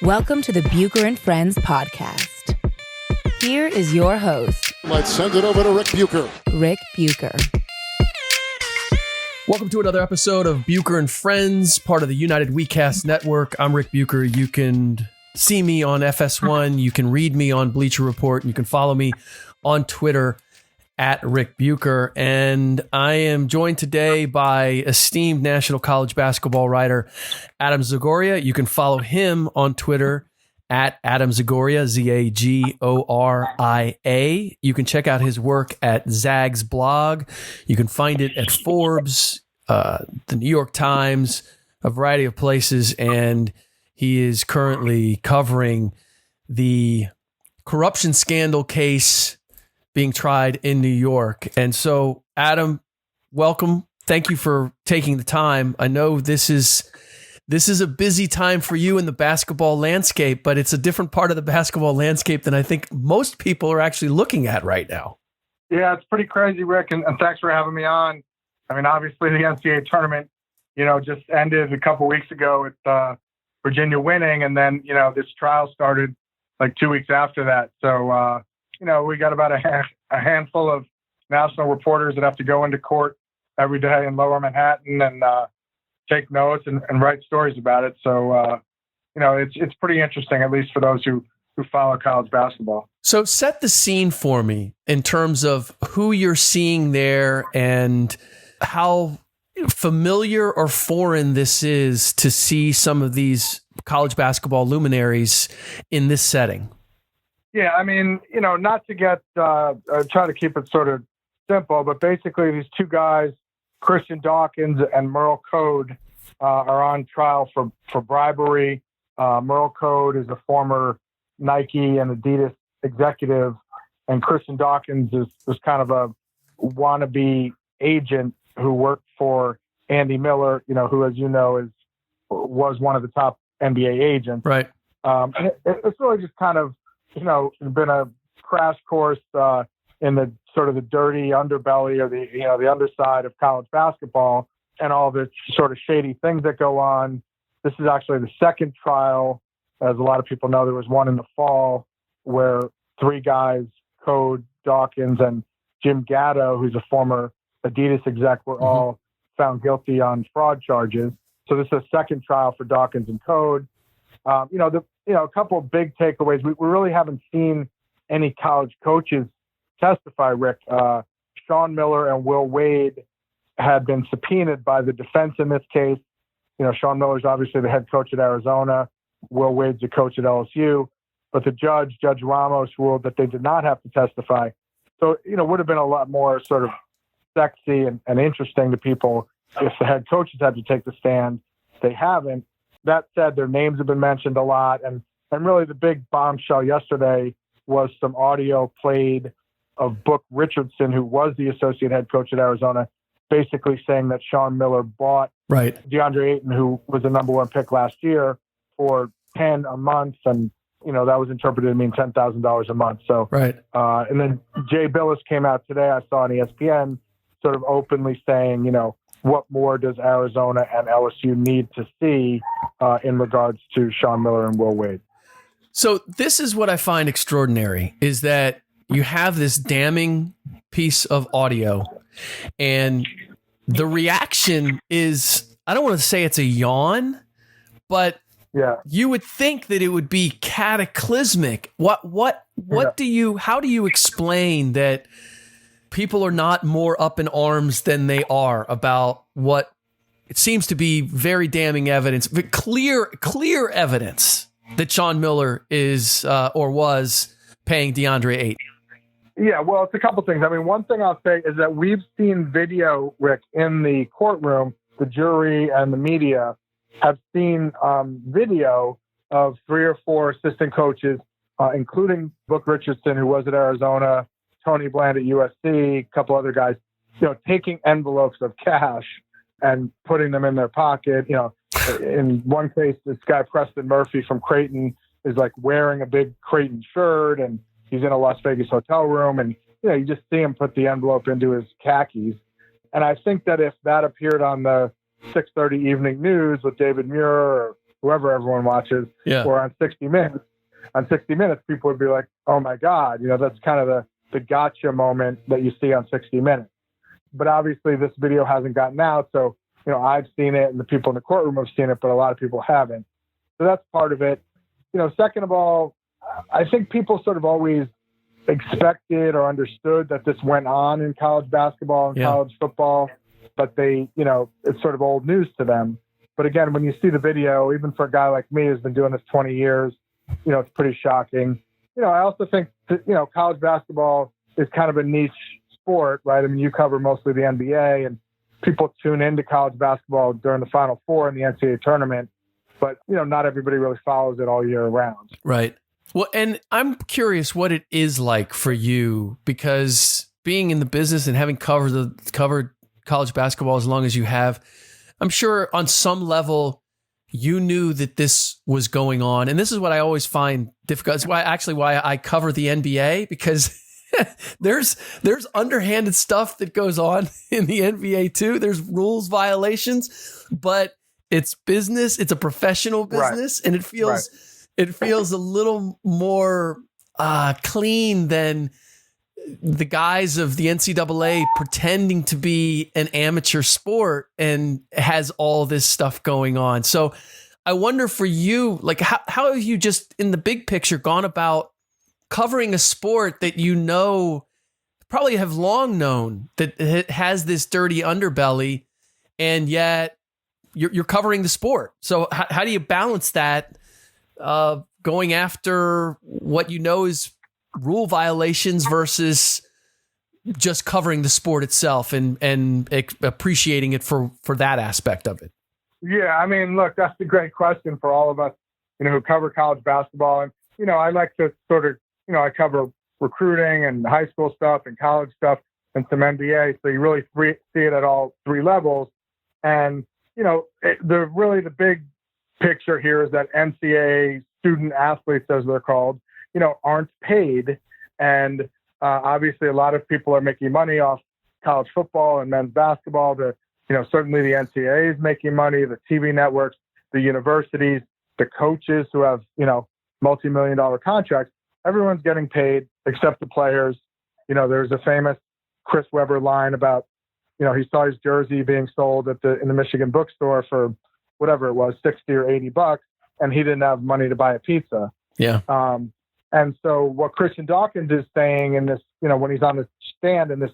Welcome to the Bucher and Friends podcast. Here is your host. Let's send it over to Rick Bucher. Rick Bucher. Welcome to another episode of Bucher and Friends, part of the United WeCast Network. I'm Rick Bucher. You can see me on FS1. You can read me on Bleacher Report. And you can follow me on Twitter at Rick Bucher. And I am joined today by esteemed national college basketball writer Adam Zagoria. You can follow him on Twitter at Adam Zagoria, Zagoria. You can check out his work at Zag's blog. You can find it at Forbes, the New York Times, a variety of places. And he is currently covering the corruption scandal case being tried in New York. And so, Adam, welcome. Thank you for taking the time. I know this is a busy time for you in the basketball landscape, but it's a different part of the basketball landscape than I think most people are actually looking at right now. Yeah, it's pretty crazy, Rick, and thanks for having me on. I mean, obviously the NCAA tournament, just ended a couple weeks ago with Virginia winning, and then, this trial started like 2 weeks after that. So, we got about a handful of national reporters that have to go into court every day in Lower Manhattan and take notes and write stories about it. So, it's pretty interesting, at least for those who follow college basketball. So set the scene for me in terms of who you're seeing there and how familiar or foreign this is to see some of these college basketball luminaries in this setting. Yeah, I mean, not to get, try to keep it sort of simple, but basically these two guys, Christian Dawkins and Merle Code, are on trial for bribery. Merle Code is a former Nike and Adidas executive, and Christian Dawkins was kind of a wannabe agent who worked for Andy Miller, who, as you know, was one of the top NBA agents. Right. And it's really just kind of, been a crash course in the sort of the dirty underbelly or the underside of college basketball and all the sort of shady things that go on. This is actually the second trial. As a lot of people know, there was one in the fall where three guys, Code, Dawkins, and Jim Gatto, who's a former Adidas exec, were all found guilty on fraud charges. So this is a second trial for Dawkins and Code. A couple of big takeaways. We really haven't seen any college coaches testify, Rick. Sean Miller and Will Wade had been subpoenaed by the defense in this case. Sean Miller's obviously the head coach at Arizona. Will Wade's the coach at LSU. But the Judge Ramos, ruled that they did not have to testify. So, would have been a lot more sort of sexy and interesting to people if the head coaches had to take the stand. They haven't. That said, their names have been mentioned a lot. And really the big bombshell yesterday was some audio played of Book Richardson, who was the associate head coach at Arizona, basically saying that Sean Miller bought DeAndre Ayton, who was the number one pick last year, for $10 a month. And, that was interpreted to mean $10,000 a month. So, and then Jay Billis came out today, I saw on ESPN, sort of openly saying, what more does Arizona and LSU need to see in regards to Sean Miller and Will Wade? So this is what I find extraordinary, is that you have this damning piece of audio and the reaction is, I don't want to say it's a yawn, but you would think that it would be cataclysmic. How do you explain that people are not more up in arms than they are about what it seems to be very damning evidence, but clear evidence that Sean Miller is or was paying DeAndre Ayton? Yeah, well, it's a couple things. I mean, one thing I'll say is that we've seen video, Rick, in the courtroom. The jury and the media have seen video of three or four assistant coaches, including Book Richardson, who was at Arizona, Tony Bland at USC, a couple other guys, taking envelopes of cash and putting them in their pocket. In one case, this guy, Preston Murphy from Creighton, is like wearing a big Creighton shirt and he's in a Las Vegas hotel room. And, you just see him put the envelope into his khakis. And I think that if that appeared on the 6:30 evening news with David Muir or whoever everyone watches, or on 60 Minutes. On 60 Minutes, people would be like, oh my God, that's kind of the gotcha moment that you see on 60 Minutes. But obviously this video hasn't gotten out. So, I've seen it and the people in the courtroom have seen it, but a lot of people haven't. So that's part of it. Second of all, I think people sort of always expected or understood that this went on in college basketball and college football, but they, it's sort of old news to them. But again, when you see the video, even for a guy like me who's been doing this 20 years, it's pretty shocking. I also think that, college basketball is kind of a niche sport, right? I mean, you cover mostly the NBA, and people tune into college basketball during the Final Four in the NCAA tournament, but, not everybody really follows it all year round. Right. Well, and I'm curious what it is like for you, because being in the business and having covered college basketball as long as you have, I'm sure on some level you knew that this was going on. And this is what I always find difficult. It's why I cover the NBA, because there's underhanded stuff that goes on in the NBA too. There's rules violations, but it's business. It's a professional business, and it feels a little more clean than the guys of the NCAA pretending to be an amateur sport and has all this stuff going on. So I wonder for you, like how have you just in the big picture gone about covering a sport that probably have long known that it has this dirty underbelly, and yet you're covering the sport. So how do you balance that going after what is rule violations versus just covering the sport itself and appreciating it for that aspect of it? Yeah, I mean, look, that's a great question for all of us, who cover college basketball. And, I like to sort of, I cover recruiting and high school stuff and college stuff and some NBA. So you really see it at all three levels. And, the big picture here is that NCAA student athletes, as they're called, aren't paid. And obviously a lot of people are making money off college football and men's basketball. Certainly the NCAA is making money, the TV networks, the universities, the coaches who have, multi-million-dollar contracts. Everyone's getting paid except the players. There's a famous Chris Webber line about, he saw his jersey being sold in the Michigan bookstore for whatever it was, $60 or $80, and he didn't have money to buy a pizza. Yeah. And so what Christian Dawkins is saying in this, when he's on the stand in this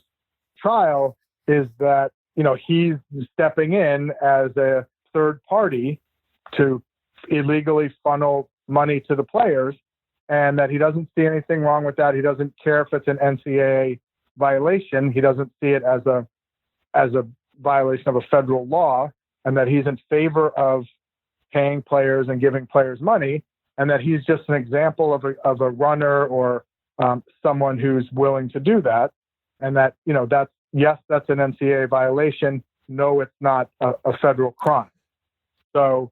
trial, is that, he's stepping in as a third party to illegally funnel money to the players, and that he doesn't see anything wrong with that. He doesn't care if it's an NCAA violation. He doesn't see it as a violation of a federal law, and that he's in favor of paying players and giving players money, and that he's just an example of a runner or someone who's willing to do that. And that, that's an NCAA violation. No, it's not a federal crime. So,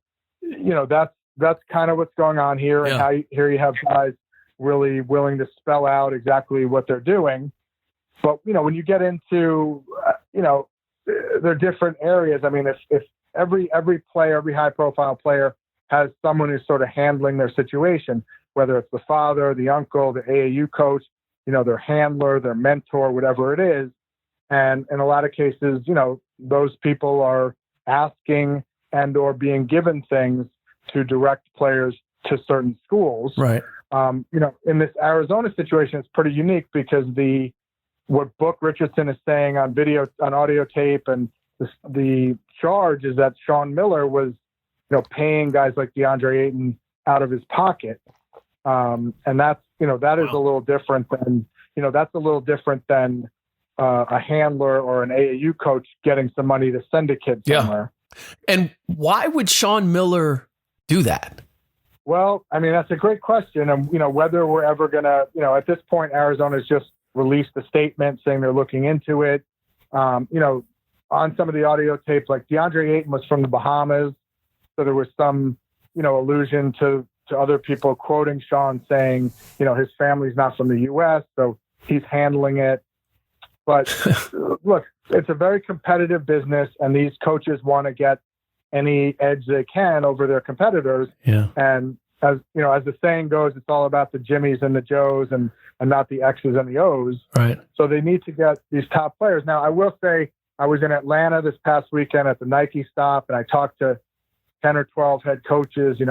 that's kind of what's going on here. Yeah. And here you have guys really willing to spell out exactly what they're doing. But, when you get into, there are different areas. I mean, if every player, every high profile player has someone who's sort of handling their situation, whether it's the father, the uncle, the AAU coach, their handler, their mentor, whatever it is. And in a lot of cases, those people are asking and or being given things to direct players to certain schools. Right. In this Arizona situation, it's pretty unique because what Book Richardson is saying on audio tape, and the charge is that Sean Miller was, paying guys like DeAndre Ayton out of his pocket. And that's, that is a little different than, a handler or an AAU coach getting some money to send a kid somewhere. And why would Sean Miller do that? Well, I mean, that's a great question. And, whether we're ever going to, at this point, Arizona's just released a statement saying they're looking into it. On some of the audio tapes, like DeAndre Ayton was from the Bahamas. So there was some, allusion to other people quoting Sean saying, his family's not from the U.S., so he's handling it. But look, it's a very competitive business, and these coaches want to get any edge they can over their competitors. Yeah. And as you know, as the saying goes, it's all about the Jimmies and the Joes and not the X's and the O's. Right. So they need to get these top players. Now, I will say I was in Atlanta this past weekend at the Nike stop, and I talked to 10 or 12 head coaches,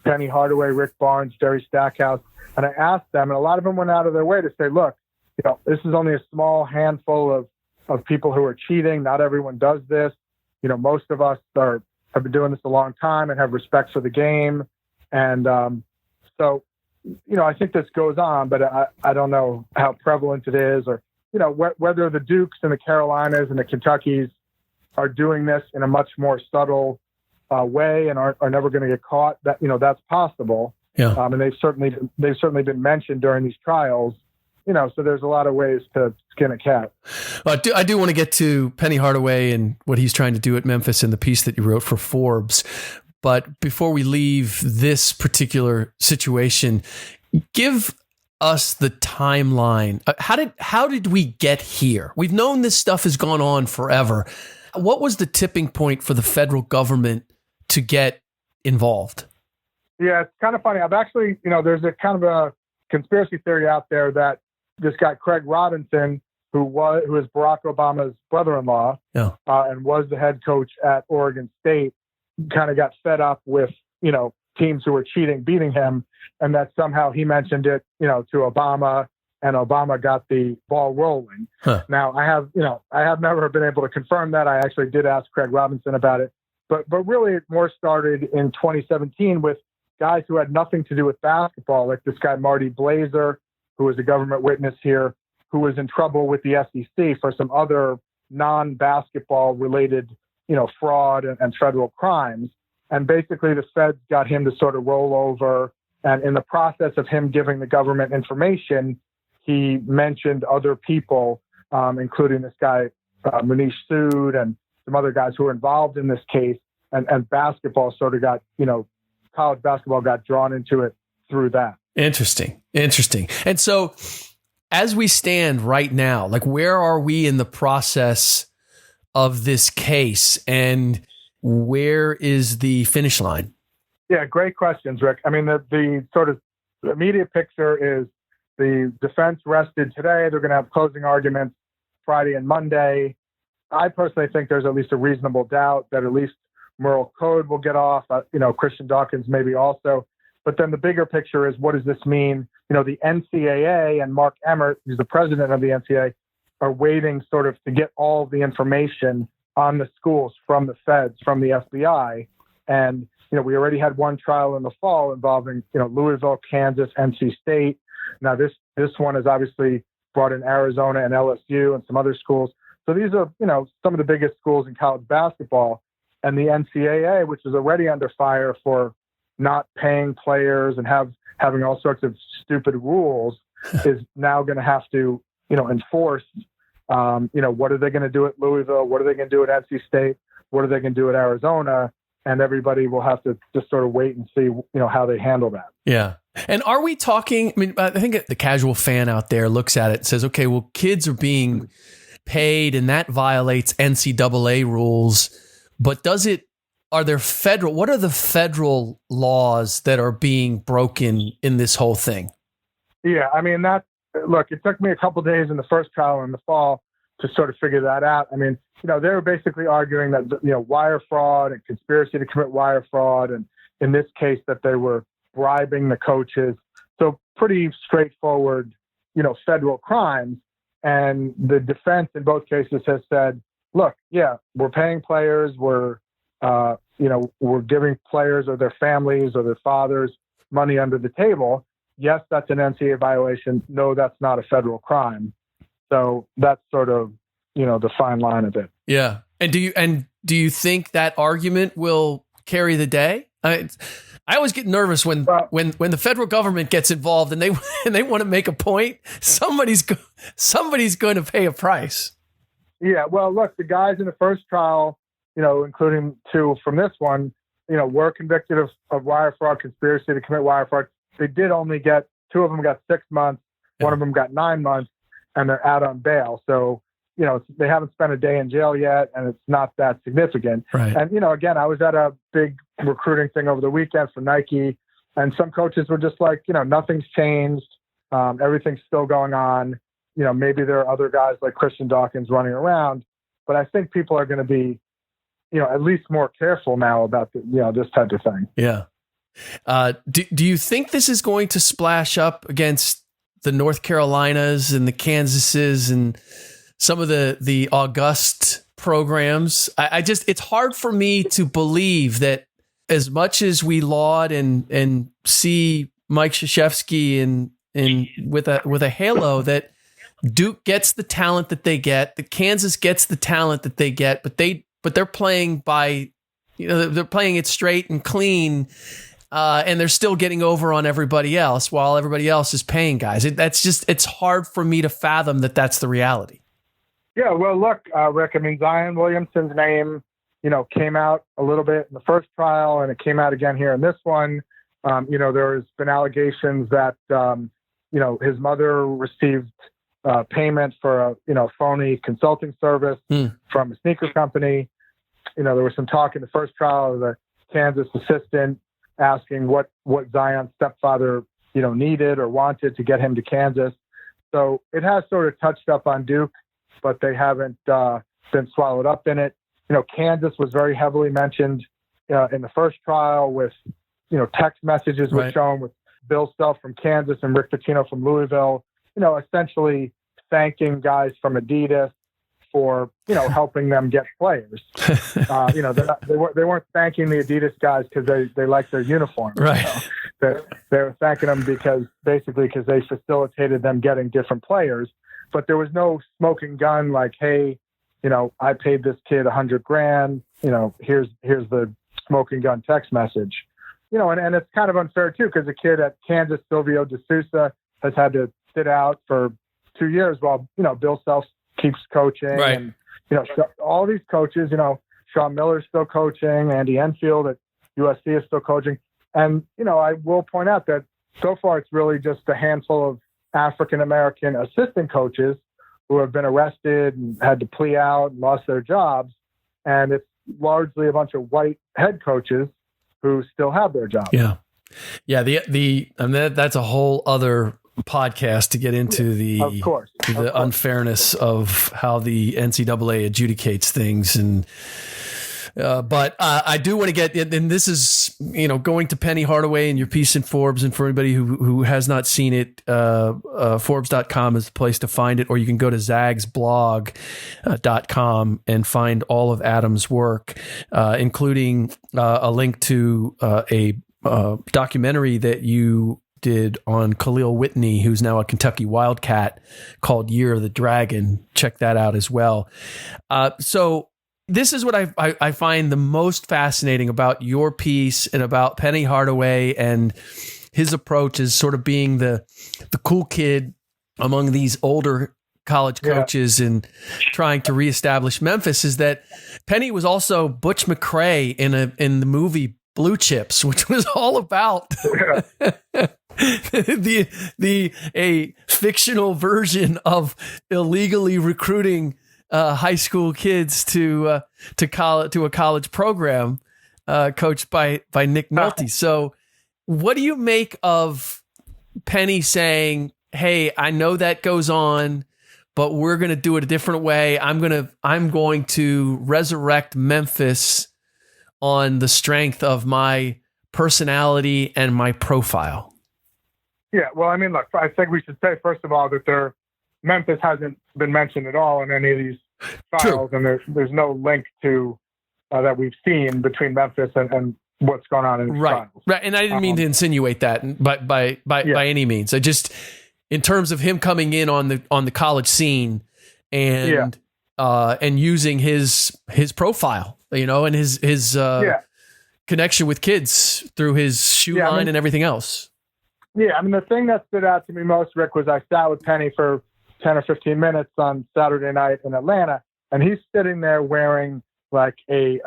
Penny Hardaway, Rick Barnes, Jerry Stackhouse. And I asked them, and a lot of them went out of their way to say, look, this is only a small handful of people who are cheating. Not everyone does this. Most of us have been doing this a long time and have respect for the game. And so, I think this goes on, but I don't know how prevalent it is, or, whether the Dukes and the Carolinas and the Kentuckys are doing this in a much more subtle way and are never going to get caught. That that's possible. Yeah. And they've certainly been mentioned during these trials. So there's a lot of ways to skin a cat. Well, I do want to get to Penny Hardaway and what he's trying to do at Memphis in the piece that you wrote for Forbes. But before we leave this particular situation, give us the timeline. How did we get here? We've known this stuff has gone on forever. What was the tipping point for the federal government to get involved? Yeah, it's kind of funny. I've actually, there's a kind of a conspiracy theory out there that this guy, Craig Robinson, who is Barack Obama's brother-in-law, and was the head coach at Oregon State, kind of got fed up with, teams who were cheating, beating him, and that somehow he mentioned it, to Obama, and Obama got the ball rolling. Huh. Now, I have never been able to confirm that. I actually did ask Craig Robinson about it, but really it more started in 2017 with guys who had nothing to do with basketball, like this guy, Marty Blazer, who was a government witness here, who was in trouble with the SEC for some other non-basketball related, fraud and federal crimes. And basically the feds got him to sort of roll over. And in the process of him giving the government information, he mentioned other people, including this guy, Manish Sood, and some other guys who were involved in this case. And basketball sort of got, college basketball got drawn into it through that. Interesting. And so as we stand right now, like, where are we in the process of this case, and where is the finish line? Yeah, great questions, Rick. I mean, the sort of immediate picture is the defense rested today. They're going to have closing arguments Friday and Monday. I personally think there's at least a reasonable doubt that at least Merle Code will get off, Christian Dawkins maybe also. But then the bigger picture is, what does this mean? The NCAA and Mark Emmert, who's the president of the NCAA, are waiting sort of to get all the information on the schools from the feds, from the FBI. And, we already had one trial in the fall involving, Louisville, Kansas, NC State. Now this one has obviously brought in Arizona and LSU and some other schools. So these are, some of the biggest schools in college basketball. And the NCAA, which is already under fire for not paying players and having all sorts of stupid rules, is now going to have to, enforce, what are they going to do at Louisville? What are they going to do at NC State? What are they going to do at Arizona? And everybody will have to just sort of wait and see, how they handle that. Yeah. And are we talking, I think the casual fan out there looks at it and says, okay, well, kids are being paid and that violates NCAA rules, but what are the federal laws that are being broken in this whole thing? Yeah, look, it took me a couple of days in the first trial in the fall to sort of figure that out. They were basically arguing that, wire fraud and conspiracy to commit wire fraud, and in this case that they were bribing the coaches. So pretty straightforward, federal crimes. And the defense in both cases has said, look, yeah, we're paying players, we're giving players or their families or their fathers money under the table. Yes, that's an NCAA violation. No, that's not a federal crime. So that's sort of, the fine line of it. Yeah. And do you think that argument will carry the day? I always get nervous when the federal government gets involved and they want to make a point. Somebody's going to pay a price. Yeah. Well, look, the guys in the first trial, including two from this one, were convicted of wire fraud, conspiracy to commit wire fraud. They did only two of them got 6 months, one of them got 9 months, and they're out on bail. So, they haven't spent a day in jail yet, and it's not that significant. Right. And, again, I was at a big recruiting thing over the weekend for Nike, and some coaches were just like, nothing's changed. Everything's still going on. Maybe there are other guys like Christian Dawkins running around, but I think people are going to be, at least more careful now about this type of thing. Yeah. Do you think this is going to splash up against the North Carolinas and the Kansases and some of the august programs? It's hard for me to believe that as much as we laud and see Mike Krzyzewski and with a halo, that Duke gets the talent that they get, the Kansas gets the talent that they get, but they're playing by, they're playing it straight and clean, and they're still getting over on everybody else while everybody else is paying guys. It's hard for me to fathom that that's the reality. Yeah, well, look, Rick, Zion Williamson's name, came out a little bit in the first trial, and it came out again here in this one. There's been allegations that, his mother received payment for a phony consulting service from a sneaker company. There was some talk in the first trial of the Kansas assistant asking what Zion's stepfather, needed or wanted to get him to Kansas. So it has sort of touched up on Duke, but they haven't been swallowed up in it. Kansas was very heavily mentioned in the first trial with, text messages were shown with Bill Self from Kansas and Rick Pitino from Louisville, essentially thanking guys from Adidas for, helping them get players. They weren't thanking the Adidas guys because they liked their uniform. Right. They were thanking them because they facilitated them getting different players. But there was no smoking gun like, hey, I paid this kid $100,000. Here's the smoking gun text message. And it's kind of unfair too, because the kid at Kansas, Silvio De Sousa, has had to sit out for 2 years while, Bill Self keeps coaching. Right. And, all these coaches, Sean Miller's still coaching, Andy Enfield at USC is still coaching. And, I will point out that so far it's really just a handful of African-American assistant coaches who have been arrested and had to plea out and lost their jobs. And it's largely a bunch of white head coaches who still have their jobs. Yeah. Yeah. That's a whole other podcast to get into the unfairness of how the NCAA adjudicates things. And, but I do want to get, and this is, going to Penny Hardaway and your piece in Forbes. And for anybody who has not seen it, Forbes.com is the place to find it, or you can go to zagsblog.com and find all of Adam's work, including a link to a documentary that you did on Khalil Whitney, who's now a Kentucky Wildcat, called Year of the Dragon. Check that out as well. So this is what I find the most fascinating about your piece and about Penny Hardaway and his approach as sort of being the cool kid among these older college coaches and trying to reestablish Memphis, is that Penny was also Butch McRae in the movie Blue Chips, which was all about a fictional version of illegally recruiting high school kids to a college program coached by Nick Nolte. So what do you make of Penny saying, hey, I know that goes on, but we're going to do it a different way. I'm going to resurrect Memphis on the strength of my personality and my profile? Yeah, well, look, I think we should say, first of all, that Memphis hasn't been mentioned at all in any of these trials, and there's no link to that we've seen between Memphis and what's going on in these trials. Right, and I didn't mean to insinuate that by any means. I just, in terms of him coming in on the college scene and using his profile, and his connection with kids through his shoe line and everything else. Yeah, the thing that stood out to me most, Rick, was I sat with Penny for 10 or 15 minutes on Saturday night in Atlanta, and he's sitting there wearing like a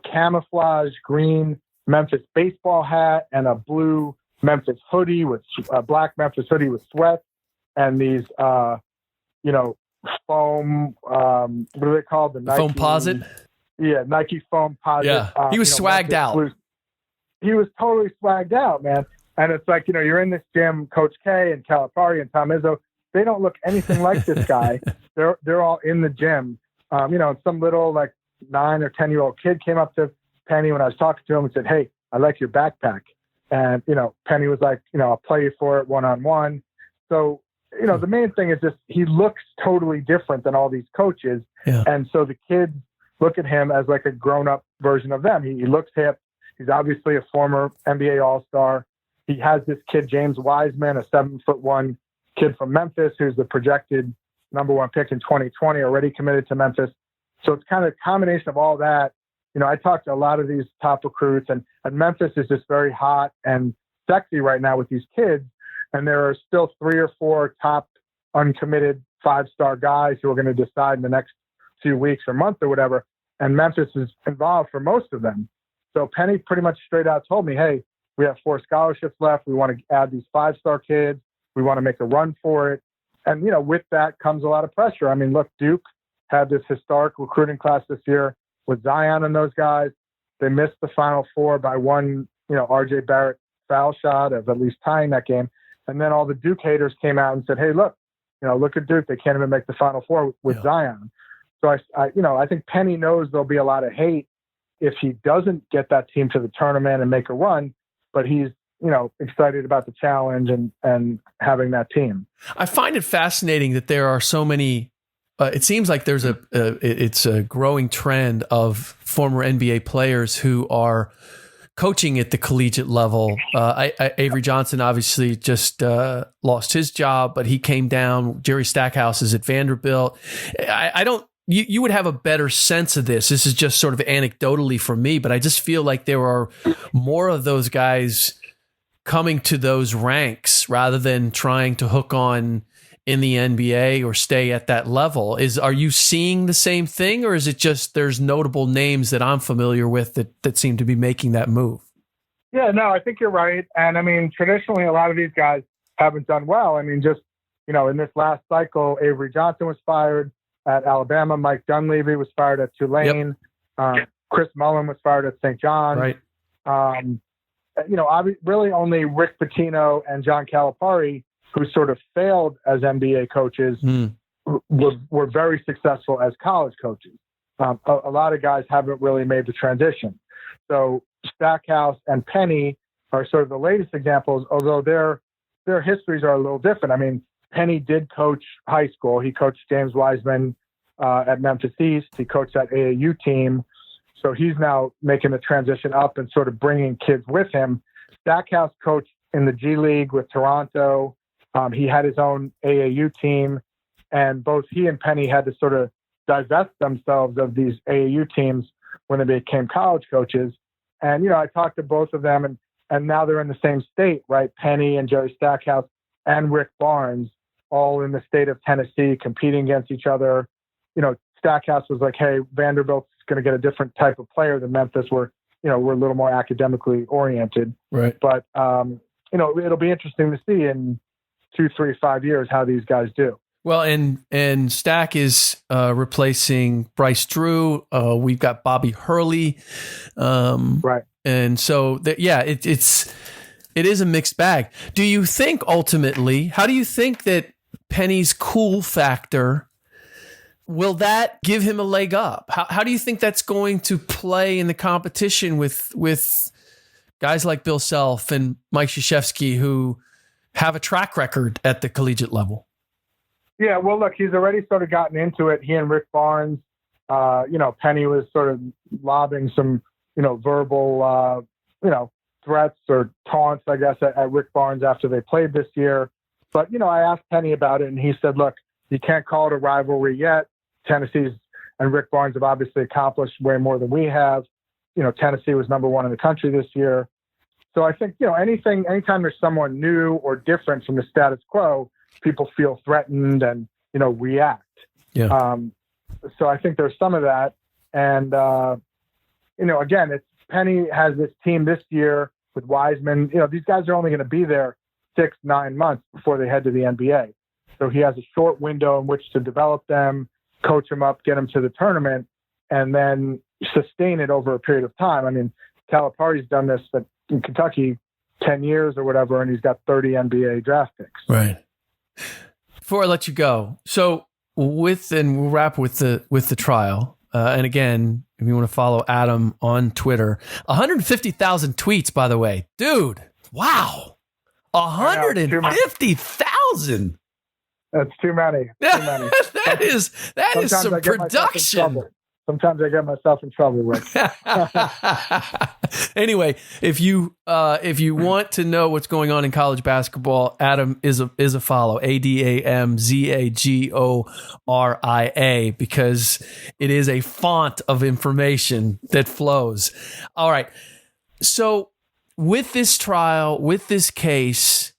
camouflage green Memphis baseball hat and a blue Memphis hoodie with a black Memphis hoodie with sweats and these foam, what do they call it? The Nike foam posit. Yeah, Nike foam posit. Yeah, he was swagged out. He was totally swagged out, man. And it's like, you're in this gym, Coach K and Calipari and Tom Izzo, they don't look anything like this guy. They're all in the gym. Some little like 9 or 10-year-old kid came up to Penny when I was talking to him and said, "Hey, I like your backpack." And, Penny was like, "I'll play you for it one-on-one." So, the main thing is just he looks totally different than all these coaches. Yeah. And so the kids look at him as like a grown-up version of them. He looks hip. He's obviously a former NBA All-Star. He has this kid, James Wiseman, a 7'1" kid from Memphis, who's the projected number 1 pick in 2020, already committed to Memphis. So it's kind of a combination of all that. I talked to a lot of these top recruits, and Memphis is just very hot and sexy right now with these kids. And there are still 3 or 4 top uncommitted 5-star guys who are going to decide in the next few weeks or month or whatever. And Memphis is involved for most of them. So Penny pretty much straight out told me, "Hey, we have 4 scholarships left. We want to add these 5-star kids. We want to make a run for it." And, with that comes a lot of pressure. I mean, look, Duke had this historic recruiting class this year with Zion and those guys. They missed the Final Four by one, R.J. Barrett foul shot of at least tying that game. And then all the Duke haters came out and said, "Hey, look at Duke. They can't even make the Final Four with Zion." So I think Penny knows there'll be a lot of hate if he doesn't get that team to the tournament and make a run, but he's, excited about the challenge and having that team. I find it fascinating that there are so many, it seems like there's it's a growing trend of former NBA players who are coaching at the collegiate level. Avery Johnson obviously just lost his job, but he came down. Jerry Stackhouse is at Vanderbilt. You would have a better sense of this. This is just sort of anecdotally for me, but I just feel like there are more of those guys coming to those ranks rather than trying to hook on in the NBA or stay at that level. Are you seeing the same thing, or is it just there's notable names that I'm familiar with that seem to be making that move? Yeah, no, I think you're right. And I mean, traditionally, a lot of these guys haven't done well. I mean, just, in this last cycle, Avery Johnson was fired at Alabama. Mike Dunleavy was fired at Tulane. Yep. Chris Mullen was fired at St. John's. Right. Really only Rick Pitino and John Calipari, who sort of failed as NBA coaches, were very successful as college coaches. A lot of guys haven't really made the transition. So Stackhouse and Penny are sort of the latest examples, although their histories are a little different. I mean, Penny did coach high school. He coached James Wiseman at Memphis East. He coached that AAU team. So he's now making the transition up and sort of bringing kids with him. Stackhouse coached in the G League with Toronto. He had his own AAU team, and both he and Penny had to sort of divest themselves of these AAU teams when they became college coaches. And, I talked to both of them, and now they're in the same state, right? Penny and Jerry Stackhouse and Rick Barnes, all in the state of Tennessee, competing against each other. Stackhouse was like, "Hey, Vanderbilt's going to get a different type of player than Memphis. We're a little more academically oriented." Right. But, it'll be interesting to see in 2, 3, 5 years how these guys do. Well, and Stack is replacing Bryce Drew. We've got Bobby Hurley. Right. And so, it is a mixed bag. Do you think ultimately, how do you think that Penny's cool factor, will that give him a leg up? How do you think that's going to play in the competition with guys like Bill Self and Mike Krzyzewski, who have a track record at the collegiate level? Yeah, well, look, he's already sort of gotten into it. He and Rick Barnes, Penny was sort of lobbing some, verbal, threats or taunts, I guess, at Rick Barnes after they played this year. But, I asked Penny about it, and he said, look, you can't call it a rivalry yet. Tennessee's and Rick Barnes have obviously accomplished way more than we have. Tennessee was number 1 in the country this year. So I think, anytime there's someone new or different from the status quo, people feel threatened and, react. Yeah. So I think there's some of that. And, again, Penny has this team this year with Wiseman. These guys are only going to be there 6-9 months before they head to the NBA. So he has a short window in which to develop them, coach them up, get them to the tournament, and then sustain it over a period of time. I mean, Calipari's done this in Kentucky 10 years or whatever, and he's got 30 NBA draft picks. Right. Before I let you go, so we'll wrap with the trial. And again, if you want to follow Adam on Twitter, 150,000 tweets, by the way, dude. Wow. 150,000. That's too many. that is some production. Sometimes I get myself in trouble, Rick. Anyway, if you want to know what's going on in college basketball, Adam is a follow. AdamZagoria, because it is a font of information that flows. All right. So with this trial, with this case,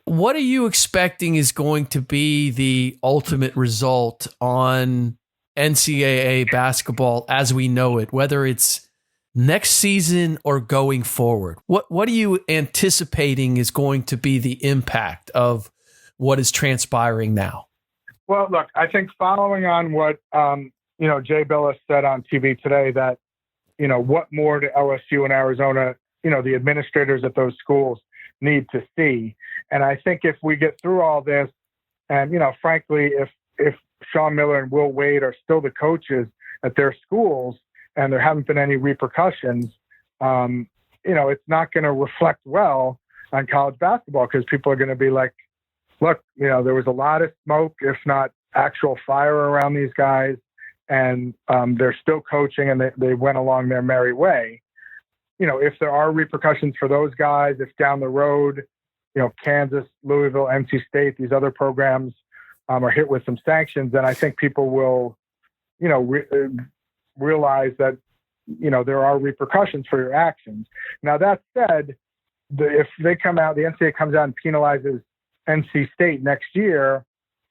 what are you expecting is going to be the ultimate result on NCAA basketball as we know it, whether it's next season or going forward? What are you anticipating is going to be the impact of what is transpiring now? Well, look, I think following on what Jay Billis said on TV today, that what more do LSU and Arizona, the administrators at those schools need to see. And I think if we get through all this, and frankly, if Sean Miller and Will Wade are still the coaches at their schools and there haven't been any repercussions, it's not going to reflect well on college basketball, because people are going to be like, look, there was a lot of smoke, if not actual fire around these guys, and they're still coaching and they went along their merry way. If there are repercussions for those guys, if down the road, Kansas, Louisville, NC State, these other programs are hit with some sanctions, then I think people will, realize that, there are repercussions for your actions. Now, that said, if they come out, the NCAA comes out and penalizes NC State next year,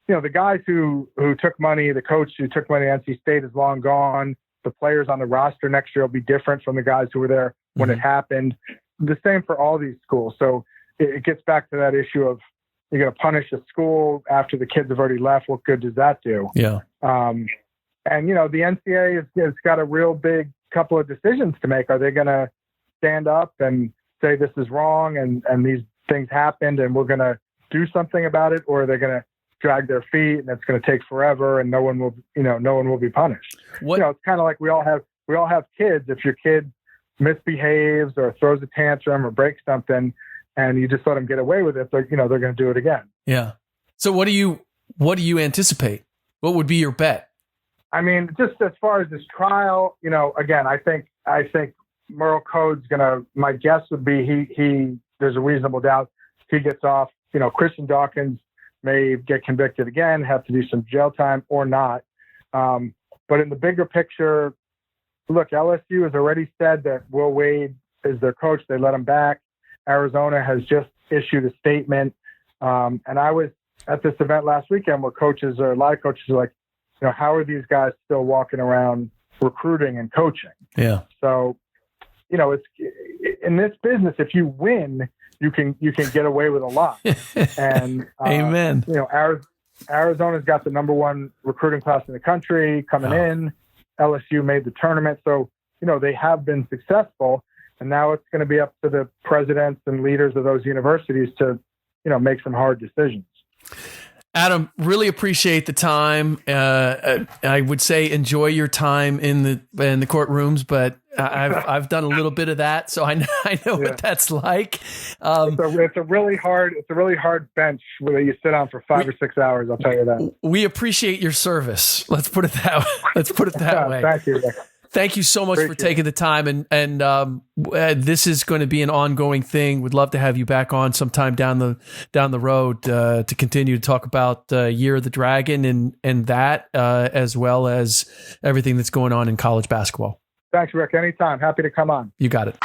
the guys who took money, the coach who took money at NC State is long gone. The players on the roster next year will be different from the guys who were there when it happened. The same for all these schools. So it gets back to that issue of, you're going to punish a school after the kids have already left. What good does that do? Yeah. And, the NCAA has got a real big couple of decisions to make. Are they going to stand up and say this is wrong and these things happened and we're going to do something about it? Or are they going to drag their feet and it's going to take forever and no one will be punished? It's kind of like we all have kids. If your kid misbehaves or throws a tantrum or breaks something, and you just let them get away with it, they're going to do it again. Yeah. So what do you anticipate? What would be your bet? I mean, just as far as this trial, again, I think Merle Code's my guess would be he there's a reasonable doubt he gets off. Christian Dawkins may get convicted again, have to do some jail time or not. But in the bigger picture, look, LSU has already said that Will Wade is their coach. They let him back. Arizona has just issued a statement. And I was at this event last weekend where a lot of coaches are like, how are these guys still walking around recruiting and coaching? Yeah. So, it's in this business, if you win, you can get away with a lot. And, Amen. Arizona's got the number one recruiting class in the country coming in. LSU made the tournament. So, they have been successful. And now it's going to be up to the presidents and leaders of those universities to, make some hard decisions. Adam, really appreciate the time. I would say enjoy your time in the courtrooms, but I've done a little bit of that, so I know what that's like. It's a really hard bench where you sit on for 5 or 6 hours. I'll tell you that. We appreciate your service. Let's put it that way. Thank you. Thank you so much for taking the time, and this is going to be an ongoing thing. We'd love to have you back on sometime down the road to continue to talk about Year of the Dragon and that as well as everything that's going on in college basketball. Thanks, Rick. Anytime. Happy to come on. You got it.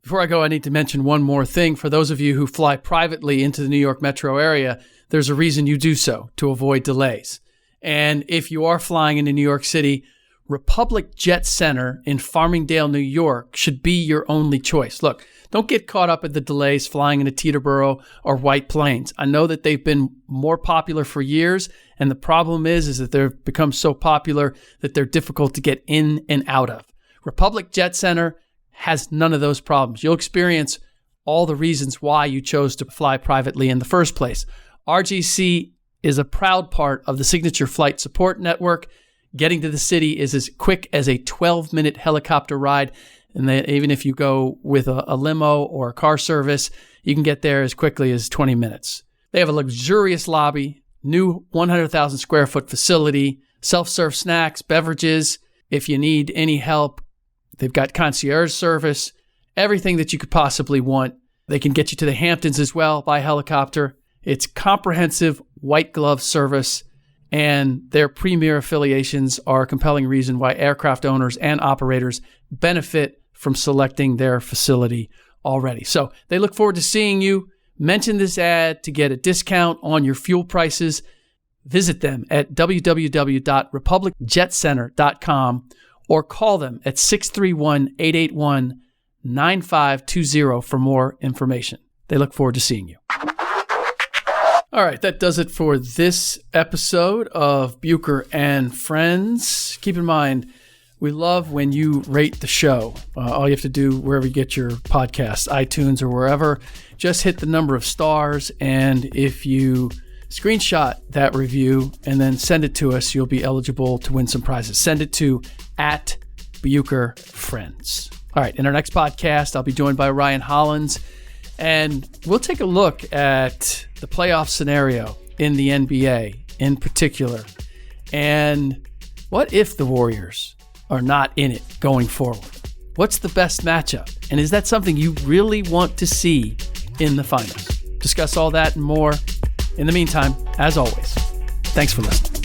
Before I go, I need to mention one more thing. For those of you who fly privately into the New York metro area, there's a reason you do so, to avoid delays. And if you are flying into New York City, Republic Jet Center in Farmingdale, New York should be your only choice. Look, Don't get caught up in the delays flying into Teterboro or White Plains. I know that they've been more popular for years, and the problem is that they've become so popular that they're difficult to get in and out of. Republic Jet Center has none of those problems. You'll experience all the reasons why you chose to fly privately in the first place. RGC is a proud part of the Signature Flight Support Network. Getting to the city is as quick as a 12-minute helicopter ride. And even if you go with a limo or a car service, you can get there as quickly as 20 minutes. They have a luxurious lobby, new 100,000 square foot facility, self-serve snacks, beverages. If you need any help, they've got concierge service, everything that you could possibly want. They can get you to the Hamptons as well by helicopter. It's comprehensive white glove service, and their premier affiliations are a compelling reason why aircraft owners and operators benefit from selecting their facility already. So they look forward to seeing you. Mention this ad to get a discount on your fuel prices. Visit them at www.republicjetcenter.com or call them at 631-881-9520 for more information. They look forward to seeing you. All right, that does it for this episode of Bucher and Friends. Keep in mind, we love when you rate the show. All you have to do wherever you get your podcasts, iTunes or wherever, just hit the number of stars. And if you screenshot that review and then send it to us, you'll be eligible to win some prizes. Send it to @BucherFriends. All right, in our next podcast, I'll be joined by Ryan Hollins, and we'll take a look at the playoff scenario in the NBA in particular. And what if the Warriors are not in it going forward? What's the best matchup? And is that something you really want to see in the finals? Discuss all that and more. In the meantime, as always, thanks for listening.